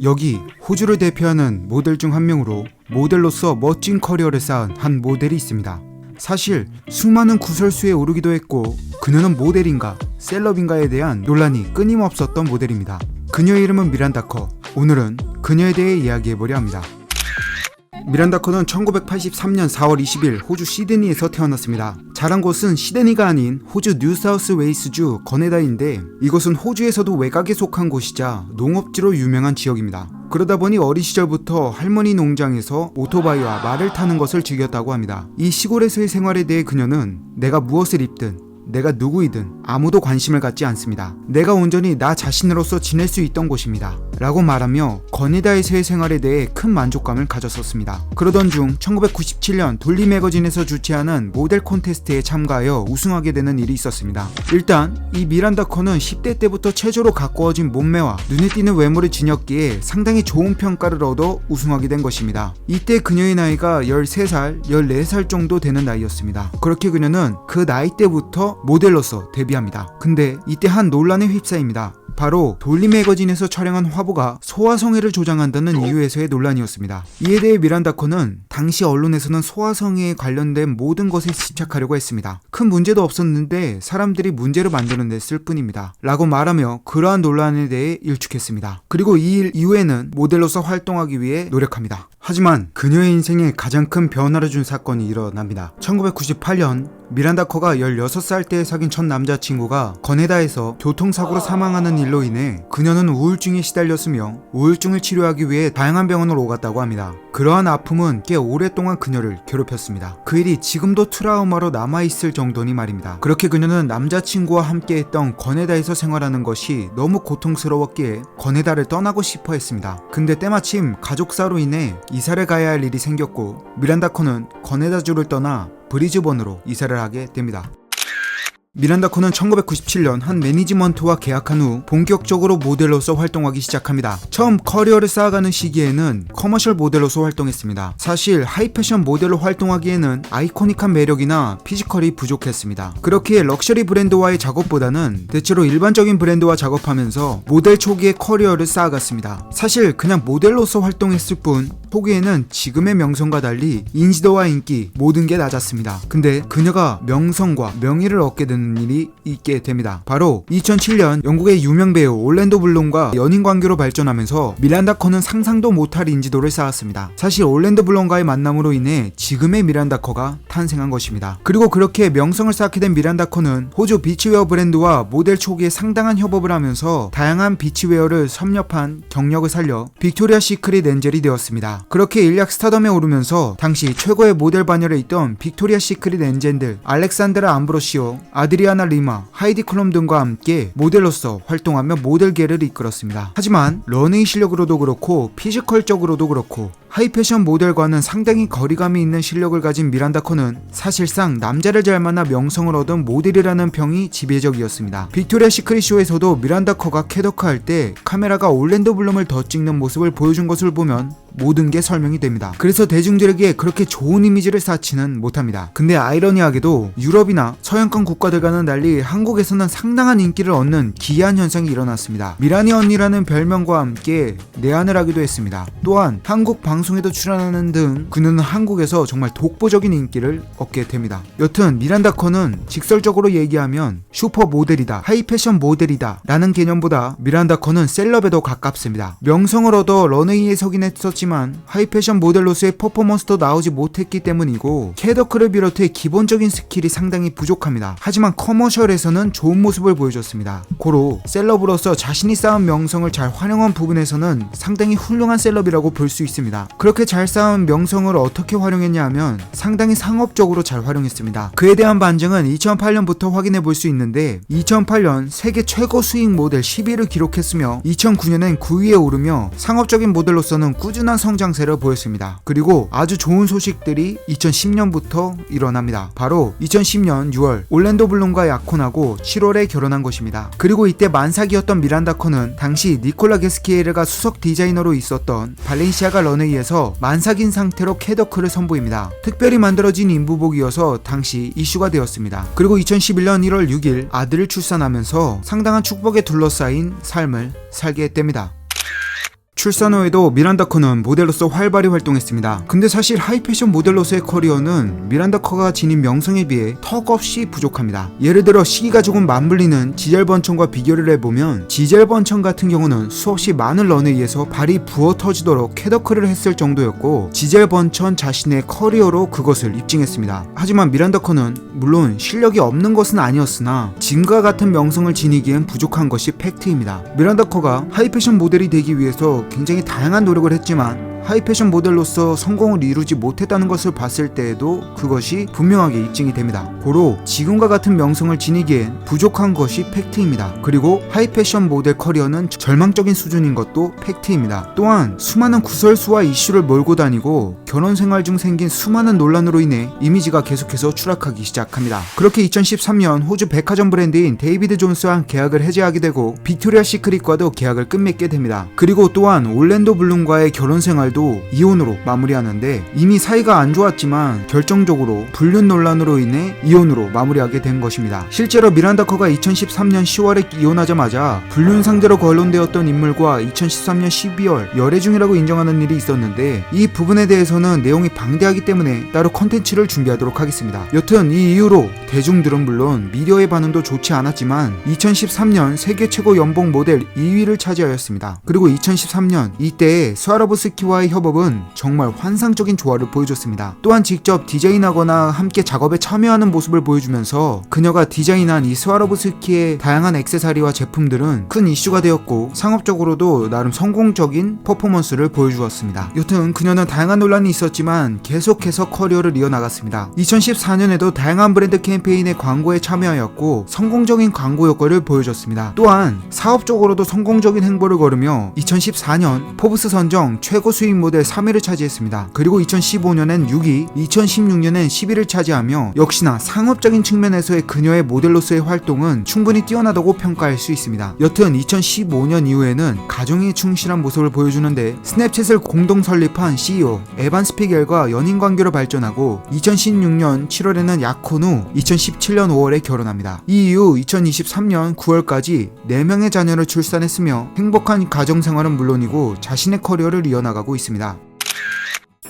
여기 호주를 대표하는 모델 중 한 명으로 모델로서 멋진 커리어를 쌓은 한 모델이 있습니다. 사실 수많은 구설수에 오르기도 했고 그녀는 모델인가 셀럽인가에 대한 논란이 끊임없었던 모델입니다. 그녀의 이름은 미란다 커. 오늘은 그녀에 대해 이야기해보려 합니다. 미란다 커는 1983년 4월 20일 호주 시드니에서 태어났습니다. 자란 곳은 시드니가 아닌 호주 뉴사우스 웨일스주 거네다인데 이곳은 호주에서도 외곽에 속한 곳이자 농업지로 유명한 지역입니다. 그러다 보니 어린 시절부터 할머니 농장에서 오토바이와 말을 타는 것을 즐겼다고 합니다. 이 시골에서의 생활에 대해 그녀는 내가 무엇을 입든 내가 누구이든 아무도 관심을 갖지 않습니다. 내가 온전히 나 자신으로서 지낼 수 있던 곳입니다. 라고 말하며 거네다에서의 생활에 대해 큰 만족감을 가졌었습니다. 그러던 중 1997년 돌리 매거진에서 주최하는 모델 콘테스트에 참가하여 우승하게 되는 일이 있었습니다. 일단 이 미란다 커는 10대 때부터 체조로 가꾸어진 몸매와 눈에 띄는 외모를 지녔기에 상당히 좋은 평가를 얻어 우승하게 된 것입니다. 이때 그녀의 나이가 13살, 14살 정도 되는 나이였습니다. 그렇게 그녀는 그 나이 때부터 모델로서 데뷔합니다. 근데 이때 한 논란에 휩싸입니다. 바로 돌리 매거진에서 촬영한 화보가 소아성애를 조장한다는 이유에서의 논란이었습니다. 이에 대해 미란다 커는 당시 언론에서는 소아성애에 관련된 모든 것에 집착하려고 했습니다. 큰 문제도 없었는데 사람들이 문제를 만들어냈을 뿐입니다. 라고 말하며 그러한 논란에 대해 일축했습니다. 그리고 이 일 이후에는 모델로서 활동하기 위해 노력합니다. 하지만 그녀의 인생에 가장 큰 변화를 준 사건이 일어납니다. 1998년 미란다 커가 16살 때 사귄 첫 남자친구가 거네다에서 교통사고로 사망하는 일로 인해 그녀는 우울증에 시달렸으며 우울증을 치료하기 위해 다양한 병원을 오갔다고 합니다. 그러한 아픔은 꽤 오랫동안 그녀를 괴롭혔습니다. 그 일이 지금도 트라우마로 남아있을 정도니 말입니다. 그렇게 그녀는 남자친구와 함께했던 거네다에서 생활하는 것이 너무 고통스러웠기에 거네다를 떠나고 싶어 했습니다. 근데 때마침 가족사로 인해 이사를 가야 할 일이 생겼고 미란다 커는 거네다주를 떠나 브리즈번으로 이사를 하게 됩니다. 미란다 커는 1997년 한 매니지먼트와 계약한 후 본격적으로 모델로서 활동하기 시작합니다. 처음 커리어를 쌓아가는 시기에는 커머셜 모델로서 활동했습니다. 사실 하이패션 모델로 활동하기에는 아이코닉한 매력이나 피지컬이 부족했습니다. 그렇기에 럭셔리 브랜드와의 작업보다는 대체로 일반적인 브랜드와 작업하면서 모델 초기의 커리어를 쌓아갔습니다. 사실 그냥 모델로서 활동했을 뿐 초기에는 지금의 명성과 달리 인지도와 인기 모든 게 낮았습니다. 근데 그녀가 명성과 명예를 얻게 되는 일이 있게 됩니다. 바로 2007년 영국의 유명 배우 올랜도 블룸과 연인 관계로 발전하면서 미란다 커는 상상도 못할 인지도를 쌓았습니다. 사실 올랜도 블룸과의 만남으로 인해 지금의 미란다 커가 탄생한 것입니다. 그리고 그렇게 명성을 쌓게 된 미란다 커는 호주 비치웨어 브랜드와 모델 초기에 상당한 협업을 하면서 다양한 비치웨어를 섭렵한 경력을 살려 빅토리아 시크릿 엔젤이 되었습니다. 그렇게 인력 스타덤에 오르면서 당시 최고의 모델 반열에 있던 빅토리아 시크릿 엔젤들 알렉산드라 암브로시오, 아드리아나 리마, 하이디 클럼 등과 함께 모델로서 활동하며 모델계를 이끌었습니다. 하지만 러닝 실력으로도 그렇고 피지컬적으로도 그렇고 하이패션 모델과는 상당히 거리감이 있는 실력을 가진 미란다 커는 사실상 남자를 잘 만나 명성을 얻은 모델이라는 평이 지배적이었습니다. 빅토리아 시크릿 쇼에서도 미란다 커가 캐더크할 때 카메라가 올랜도 블룸을 더 찍는 모습을 보여준 것을 보면 모든 게 설명이 됩니다. 그래서 대중들에게 그렇게 좋은 이미지를 쌓지는 못합니다. 근데 아이러니하게도 유럽이나 서양권 국가들과는 달리 한국에서는 상당한 인기를 얻는 기이한 현상이 일어났습니다. 미라니 언니라는 별명과 함께 내한을 하기도 했습니다. 또한 한국 방송에도 출연하는 등 그녀는 한국에서 정말 독보적인 인기를 얻게 됩니다. 여튼 미란다 커는 직설적으로 얘기하면 슈퍼 모델이다, 하이패션 모델이다 라는 개념보다 미란다 커는 셀럽에 더 가깝습니다. 명성을 얻어 런웨이에 서긴 했었지만 하이패션 모델로서의 퍼포먼스도 나오지 못했기 때문이고 캐더크를 비롯해 기본적인 스킬이 상당히 부족합니다. 하지만 커머셜에서는 좋은 모습을 보여줬습니다. 고로 셀럽으로서 자신이 쌓은 명성을 잘 활용한 부분에서는 상당히 훌륭한 셀럽이라고 볼 수 있습니다. 그렇게 잘 쌓은 명성을 어떻게 활용했냐 하면 상당히 상업적으로 잘 활용했습니다. 그에 대한 반증은 2008년부터 확인해 볼 수 있는데 2008년 세계 최고 수익 모델 10위를 기록했으며 2009년엔 9위에 오르며 상업적인 모델로서는 꾸준한 성장세를 보였습니다. 그리고 아주 좋은 소식들이 2010년부터 일어납니다. 바로 2010년 6월 올랜도 블룸과 약혼하고 7월에 결혼한 것입니다. 그리고 이때 만삭이었던 미란다 커는 당시 니콜라 게스키에르가 수석 디자이너로 있었던 발렌시아가 런웨이에서 만삭인 상태로 캐더크를 선보입니다. 특별히 만들어진 인부복이어서 당시 이슈가 되었습니다. 그리고 2011년 1월 6일 아들을 출산하면서 상당한 축복에 둘러싸인 삶을 살게 됩니다. 출산 후에도 미란다 커는 모델로서 활발히 활동했습니다. 근데 사실 하이패션 모델로서의 커리어는 미란다 커가 지닌 명성에 비해 턱없이 부족합니다. 예를 들어 시기가 조금 맞물리는 지젤 번천과 비교를 해보면 지젤 번천 같은 경우는 수없이 많은 런에 의해서 발이 부어 터지도록 캐더크를 했을 정도였고 지젤 번천 자신의 커리어로 그것을 입증했습니다. 하지만 미란다 커는 물론 실력이 없는 것은 아니었으나 지금과 같은 명성을 지니기엔 부족한 것이 팩트입니다. 미란다 커가 하이패션 모델이 되기 위해서 굉장히 다양한 노력을 했지만 하이패션 모델로서 성공을 이루지 못했다는 것을 봤을 때에도 그것이 분명하게 입증이 됩니다. 고로 지금과 같은 명성을 지니기엔 부족한 것이 팩트입니다. 그리고 하이패션 모델 커리어는 절망적인 수준인 것도 팩트입니다. 또한 수많은 구설수와 이슈를 몰고 다니고 결혼 생활 중 생긴 수많은 논란으로 인해 이미지가 계속해서 추락하기 시작합니다. 그렇게 2013년 호주 백화점 브랜드인 데이비드 존스와 계약을 해제하게 되고 빅토리아 시크릿과도 계약을 끝맺게 됩니다. 그리고 또한 올랜도 블룸과의 결혼 생활 이혼으로 마무리하는데 이미 사이가 안 좋았지만 결정적으로 불륜 논란으로 인해 이혼으로 마무리하게 된 것입니다. 실제로 미란다 커가 2013년 10월에 이혼하자마자 불륜 상대로 거론되었던 인물과 2013년 12월 열애 중이라고 인정하는 일이 있었는데 이 부분에 대해서는 내용이 방대하기 때문에 따로 컨텐츠를 준비하도록 하겠습니다. 여튼 이 이후로 대중들은 물론 미디어의 반응도 좋지 않았지만 2013년 세계 최고 연봉 모델 2위를 차지하였습니다. 그리고 2013년 이때의 스와로브스키와 협업은 정말 환상적인 조화를 보여줬습니다. 또한 직접 디자인하거나 함께 작업에 참여하는 모습을 보여주면서 그녀가 디자인한 이 스와로브스키의 다양한 액세서리와 제품들은 큰 이슈가 되었고 상업적으로도 나름 성공적인 퍼포먼스를 보여주었습니다. 여튼 그녀는 다양한 논란이 있었지만 계속해서 커리어를 이어나갔습니다. 2014년에도 다양한 브랜드 캠페인의 광고에 참여하였고 성공적인 광고 효과를 보여줬습니다. 또한 사업적으로도 성공적인 행보를 걸으며 2014년 포브스 선정 최고 수익 모델 3위를 차지했습니다. 그리고 2015년엔 6위, 2016년엔 10위를 차지하며 역시나 상업적인 측면에서의 그녀의 모델로서의 활동은 충분히 뛰어나다고 평가할 수 있습니다. 여튼 2015년 이후에는 가정에 충실한 모습을 보여주는데 스냅챗을 공동 설립한 CEO 에반 스피겔과 연인 관계로 발전하고 2016년 7월에는 약혼 후 2017년 5월에 결혼합니다. 이 이후 2023년 9월까지 4명의 자녀를 출산했으며 행복한 가정생활은 물론이고 자신의 커리어를 이어나가고 있습니다.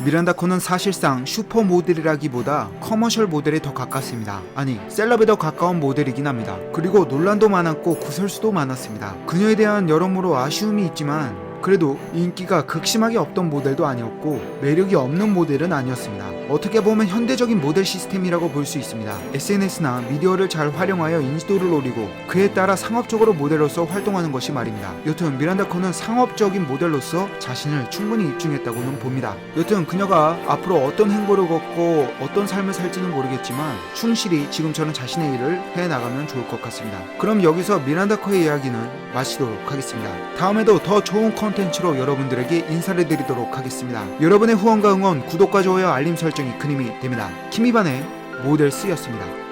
미란다 커는 사실상 슈퍼 모델이라기보다 커머셜 모델에 더 가깝습니다. 아니, 셀럽에 더 가까운 모델이긴 합니다. 그리고 논란도 많았고 구설수도 많았습니다. 그녀에 대한 여러모로 아쉬움이 있지만 그래도 인기가 극심하게 없던 모델도 아니었고 매력이 없는 모델은 아니었습니다. 어떻게 보면 현대적인 모델 시스템이라고 볼 수 있습니다. SNS나 미디어를 잘 활용하여 인지도를 노리고 그에 따라 상업적으로 모델로서 활동하는 것이 말입니다. 여튼 미란다 커는 상업적인 모델로서 자신을 충분히 입증했다고는 봅니다. 여튼 그녀가 앞으로 어떤 행보를 걷고 어떤 삶을 살지는 모르겠지만 충실히 지금처럼 자신의 일을 해나가면 좋을 것 같습니다. 그럼 여기서 미란다 커의 이야기는 마치도록 하겠습니다. 다음에도 더 좋은 컨텐츠로 여러분들에게 인사를 드리도록 하겠습니다. 여러분의 후원과 응원, 구독과 좋아요, 알림 설정이 큰 힘이 됩니다. 키미반의 모델스였습니다.